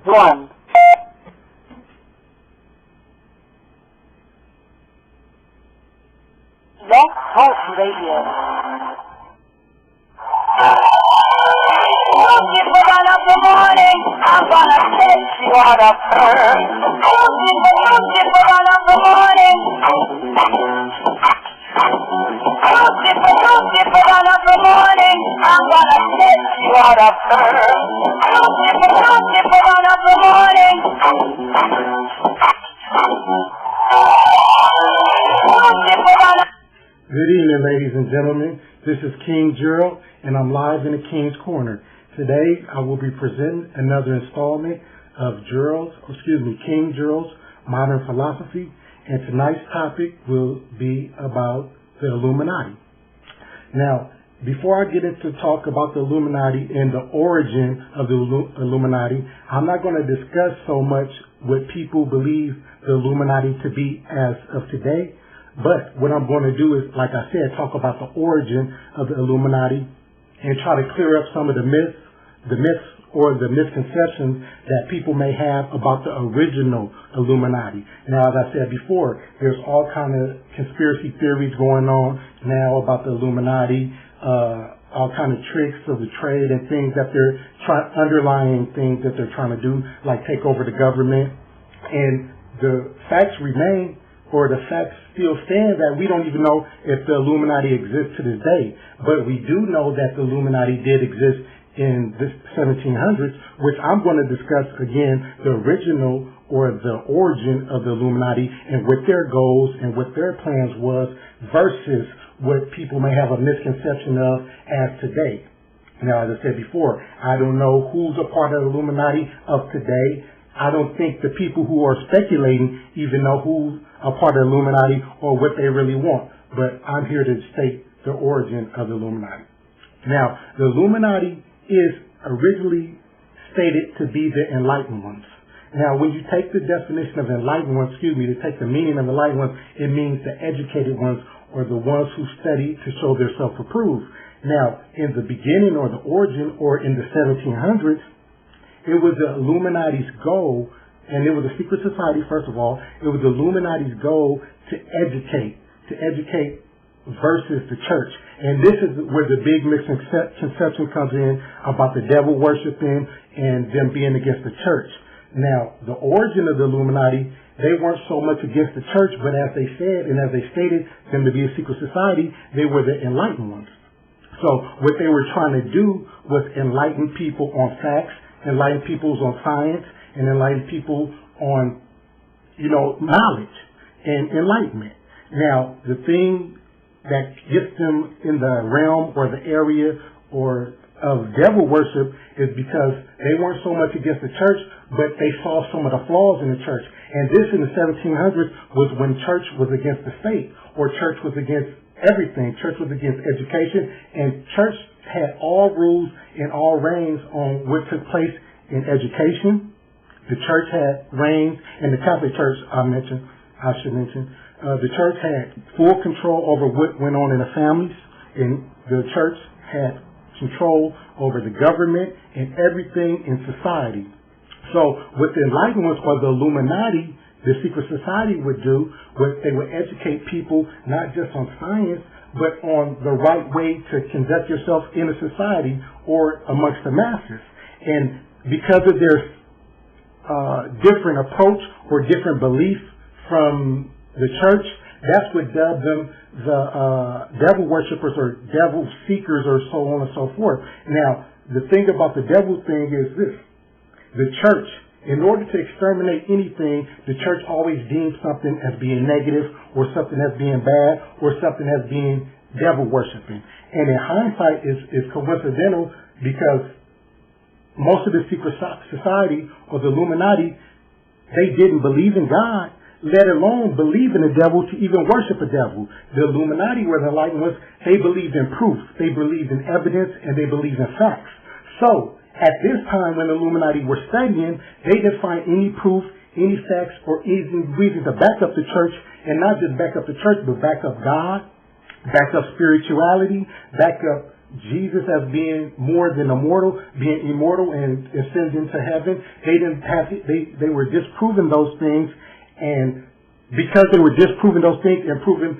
1. Blog Talk Radio. People run up the morning, I'm gonna teach you how to purr. People run up the morning. People run up the morning, I'm gonna teach you how to purr. People run up the morning. Good evening, ladies and gentlemen. This is King Gerald, and I'm live in the King's Corner. Today, I will be presenting another installment of King Gerald's Modern Philosophy, and tonight's topic will be about the Illuminati. Now, before I get into talk about the Illuminati and the origin of the Illuminati, I'm not going to discuss so much what people believe the Illuminati to be as of today. But what I'm going to do is, like I said, talk about the origin of the Illuminati and try to clear up some of the myths or the misconceptions that people may have about the original Illuminati. Now, as I said before, there's all kind of conspiracy theories going on now about the Illuminati, all kind of tricks of the trade and things that they're underlying things that they're trying to do, like take over the government. And the facts remain, or the facts still stand, that we don't even know if the Illuminati exists to this day. But we do know that the Illuminati did exist in the 1700s, which I'm going to discuss again, the original or the origin of the Illuminati and what their goals and what their plans was versus what people may have a misconception of as today. Now, as I said before, I don't know who's a part of the Illuminati of today. I don't think the people who are speculating even know who's a part of the Illuminati or what they really want. But I'm here to state the origin of the Illuminati. Now, the Illuminati is originally stated to be the enlightened ones. Now, when you take the definition of enlightened ones, to take the meaning of enlightened ones, it means the educated ones or the ones who study to show themselves approved. Now, in the beginning or the origin or in the 1700s, it was the Illuminati's goal, and it was a secret society, first of all. It was the Illuminati's goal to educate versus the church. And this is where the big misconception comes in about the devil worshiping and them being against the church. Now, the origin of the Illuminati, they weren't so much against the church, but as they said and as they stated them to be a secret society, they were the enlightened ones. So what they were trying to do was enlighten people on facts, enlighten people on science, and enlighten people on, knowledge and enlightenment. Now, the thing that gets them in the realm or the area or of devil worship is because they weren't so much against the church, but they saw some of the flaws in the church. And this in the 1700s was when church was against the state, or church was against everything. Church was against education, and church had all rules and all reigns on what took place in education. The church had reigns, and the Catholic Church I should mention, the church had full control over what went on in the families, and the church had control over the government and everything in society. So what the enlightened ones or the Illuminati, the secret society, would do was they would educate people not just on science, but on the right way to conduct yourself in a society or amongst the masses. And because of their different approach or different belief from the church, that's what dubbed them the devil worshippers or devil seekers or so on and so forth. Now, the thing about the devil thing is this. The church, in order to exterminate anything, the church always deems something as being negative or something as being bad or something as being devil worshiping. And in hindsight is coincidental because most of the secret society or the Illuminati, they didn't believe in God, let alone believe in the devil to even worship a devil. The Illuminati, where the enlightened ones, they believed in proof, they believed in evidence, and they believed in facts. So, at this time when the Illuminati were studying, they didn't find any proof, any facts, or any reason to back up the church, and not just back up the church, but back up God, back up spirituality, back up Jesus as being more than immortal, being immortal and ascending to heaven. They didn't have they were disproving those things, and because they were disproving those things and proving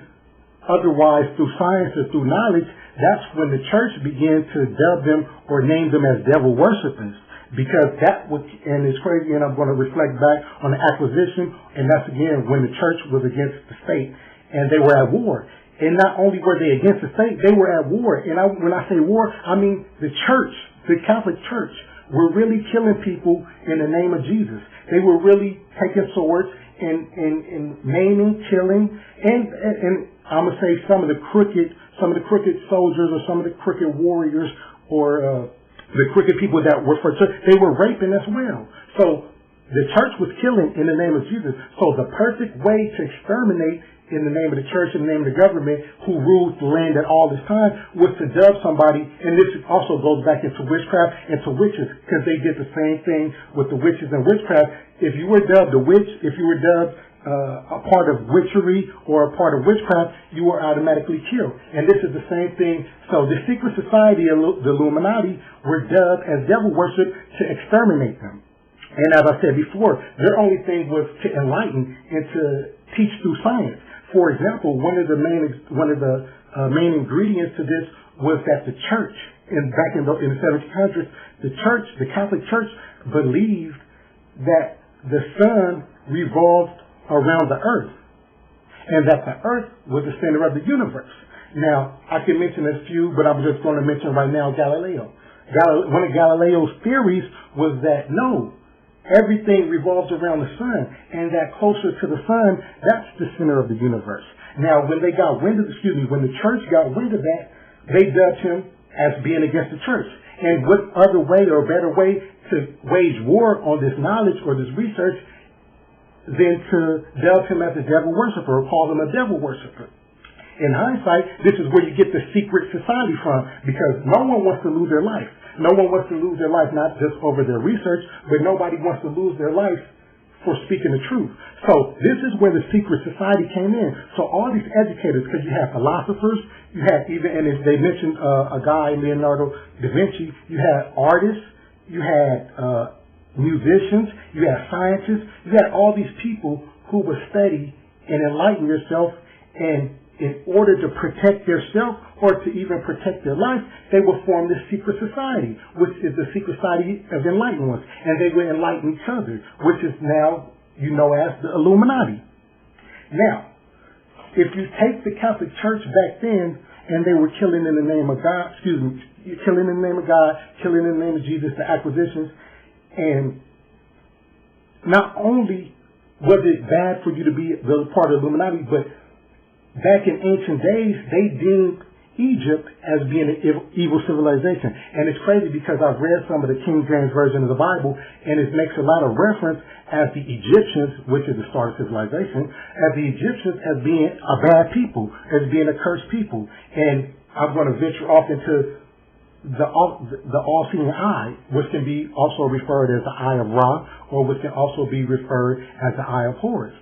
otherwise through science or through knowledge, that's when the church began to dub them or name them as devil worshippers. Because that was, and it's crazy, and I'm going to reflect back on the acquisition, and that's again when the church was against the state, and they were at war. And not only were they against the state, they were at war. And when I say war, I mean the church, the Catholic Church, were really killing people in the name of Jesus. They were really taking swords and maiming, killing, and I'm gonna say some of the crooked soldiers or some of the crooked warriors or the crooked people that were for church, they were raping as well. So the church was killing in the name of Jesus. So the perfect way to exterminate in the name of the church, in the name of the government who rules the land at all this time, was to dub somebody, and this also goes back into witchcraft and to witches, because they did the same thing with the witches and witchcraft. If you were dubbed a witch, if you were dubbed a part of witchery or a part of witchcraft, you were automatically killed. And this is the same thing. So the secret society, the Illuminati, were dubbed as devil worship to exterminate them. And as I said before, their only thing was to enlighten and to teach through science. For example, one of the main ingredients to this was that the church, back in the 1700s, the Catholic Church believed that the sun revolved around the earth, and that the earth was the center of the universe. Now, I can mention a few, but I'm just going to mention right now Galileo. One of Galileo's theories was that no, everything revolves around the sun, and that closer to the sun, that's the center of the universe. Now, when the church got wind of that, they dubbed him as being against the church. And what other way or better way to wage war on this knowledge or this research than to dub him as a devil worshiper or call him a devil worshiper? In hindsight, this is where you get the secret society from, because no one wants to lose their life. No one wants to lose their life, not just over their research, but nobody wants to lose their life for speaking the truth. So this is where the secret society came in. So all these educators, because you have philosophers, you had and they mentioned a guy, Leonardo da Vinci, you had artists, you had musicians, you had scientists, you had all these people who would study and enlighten yourself, and in order to protect themselves or to even protect their life, they would form this secret society, which is the secret society of enlightened ones, and they would enlighten each other, which is now as the Illuminati. Now, if you take the Catholic Church back then, and they were killing in the name of God, killing in the name of God, killing in the name of Jesus, the acquisitions. And not only was it bad for you to be the part of the Illuminati, but back in ancient days, they deemed Egypt as being an evil civilization. And it's crazy because I've read some of the King James Version of the Bible, and it makes a lot of reference as the Egyptians, which is the start of civilization, as the Egyptians as being a bad people, as being a cursed people. And I'm going to venture off into the all-seeing eye, which can be also referred as the eye of Ra, or which can also be referred as the eye of Horus.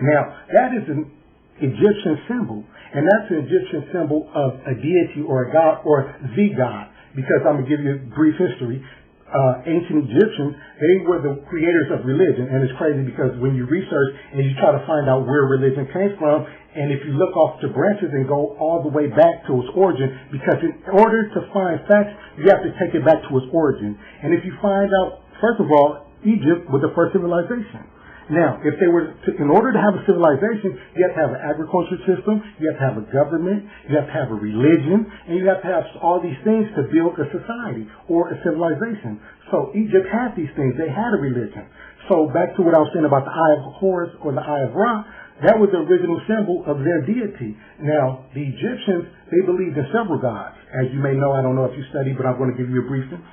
Now, that is an Egyptian symbol, and that's an Egyptian symbol of a deity or a god or the god, because I'm going to give you a brief history. Ancient Egyptians, they were the creators of religion, and it's crazy because when you research and you try to find out where religion came from, and if you look off to branches and go all the way back to its origin, because in order to find facts, you have to take it back to its origin. And if you find out, first of all, Egypt was the first civilization. Now, if they were in order to have a civilization, you have to have an agriculture system, you have to have a government, you have to have a religion, and you have to have all these things to build a society or a civilization. So Egypt had these things. They had a religion. So back to what I was saying about the eye of Horus or the eye of Ra, that was the original symbol of their deity. Now, the Egyptians, they believed in several gods. As you may know, I don't know if you study, but I'm going to give you a briefing.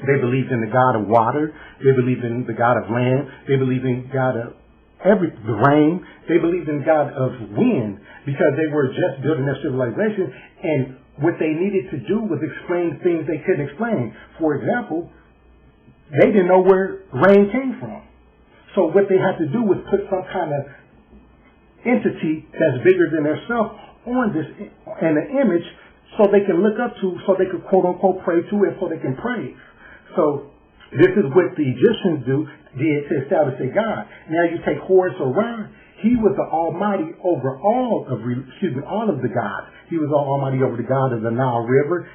They believed in the God of water. They believed in the God of land. They believed in God of the rain. They believed in God of wind, because they were just building their civilization, and what they needed to do was explain things they couldn't explain. For example, they didn't know where rain came from. So what they had to do was put some kind of entity that's bigger than themselves on this, and an image, so they can look up to, so they can quote unquote pray to, and so they can praise. So this is what the Egyptians did to establish a God. Now you take Horus or Ra, he was the Almighty over all of the gods. He was Almighty over the God of the Nile River.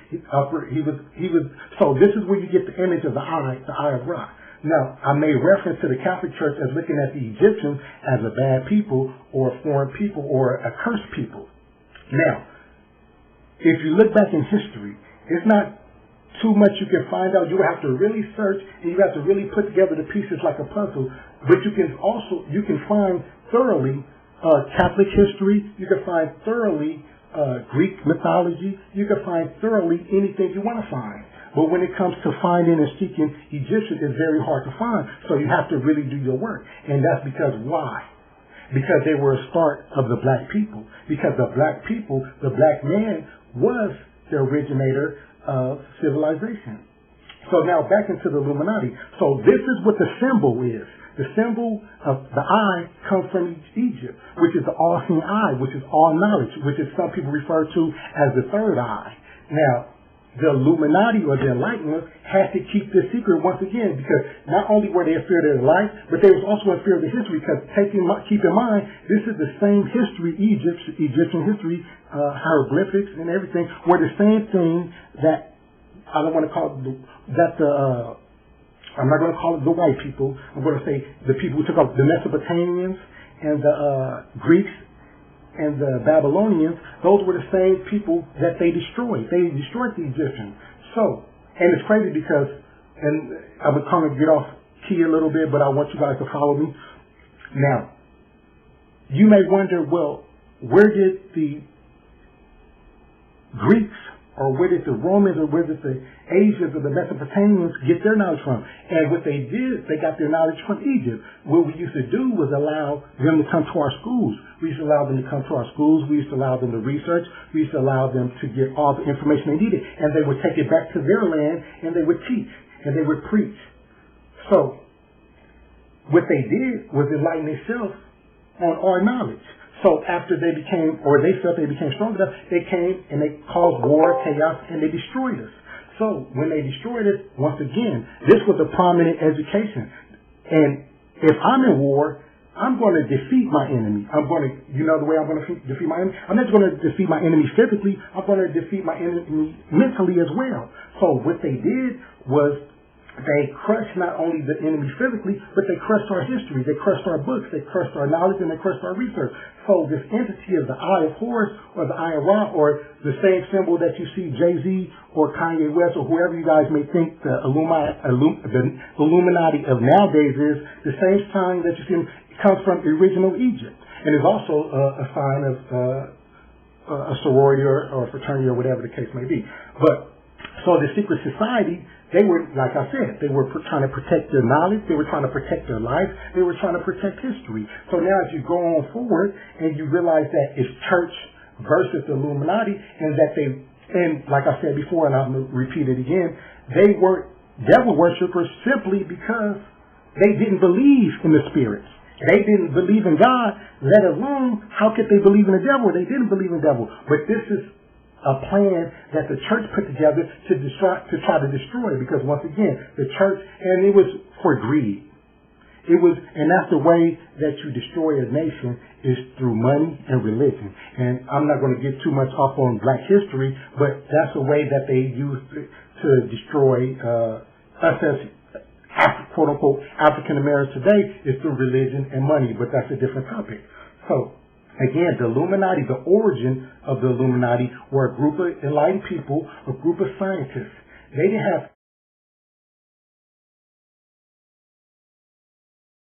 So this is where you get the image of the eye of Ra. Now, I made reference to the Catholic Church as looking at the Egyptians as a bad people or a foreign people or a cursed people. Now, if you look back in history, it's not too much you can find out. You have to really search and you have to really put together the pieces like a puzzle. But you can find thoroughly Catholic history. You can find thoroughly Greek mythology. You can find thoroughly anything you want to find. But when it comes to finding and seeking Egyptians, it's very hard to find. So you have to really do your work. And that's because why? Because they were a start of the black people. Because the black people, the black man, was the originator of civilization. So now back into the Illuminati. So this is what the symbol is. The symbol of the eye comes from Egypt, which is the all-seeing eye, which is all knowledge, which is some people refer to as the third eye. Now, the Illuminati or the Enlightenment had to keep this secret once again, because not only were they in fear of their life, but they was also in fear of the history, because keep in mind, this is the same history, Egyptian history, hieroglyphics and everything, were the same thing that, I don't want to call it, I'm not going to call it the white people, I'm going to say the people who took off, the Mesopotamians and the Greeks, and the Babylonians, those were the same people that they destroyed. They destroyed the Egyptians. So, and it's crazy because, and I would kind of get off key a little bit, but I want you guys to follow me. Now, you may wonder, well, where did the Greeks, or where did the Romans, or where did the Asians or the Mesopotamians get their knowledge from? And what they did, they got their knowledge from Egypt. What we used to do was allow them to come to our schools. We used to allow them to come to our schools. We used to allow them to research. We used to allow them to get all the information they needed. And they would take it back to their land, and they would teach, and they would preach. So, what they did was enlighten themselves on our knowledge. So after they became, or they felt they became strong enough, they came and they caused war, chaos, and they destroyed us. So when they destroyed us, once again, this was a prominent education. And if I'm in war, I'm going to defeat my enemy. I'm going to, you know the way I'm going to defeat my enemy? I'm not going to defeat my enemy physically. I'm going to defeat my enemy mentally as well. So what they did was they crushed not only the enemy physically, but they crushed our history, they crushed our books, they crushed our knowledge, and they crushed our research. So this entity of the Eye of Horus, or the Eye of Ra, or the same symbol that you see Jay-Z or Kanye West or whoever you guys may think the Illuminati of nowadays is, the same sign that you see comes from original Egypt. And is also a sign of a sorority or fraternity or whatever the case may be. But so the secret society, they were, like I said, they were trying to protect their knowledge. They were trying to protect their life. They were trying to protect history. So now as you go on forward and you realize that it's church versus the Illuminati, and that and like I said before, and I'm going to repeat it again, they were devil worshippers simply because they didn't believe in the spirits. They didn't believe in God, let alone how could they believe in the devil? They didn't believe in the devil. But this is a plan that the church put together to try to destroy, because once again, the church, and it was for greed. And that's the way that you destroy a nation, is through money and religion. And I'm not going to get too much off on black history, but that's the way that they used to destroy us as quote unquote African Americans today, is through religion and money, but that's a different topic. So again, the Illuminati, the origin of the Illuminati, were a group of enlightened people, a group of scientists. They didn't have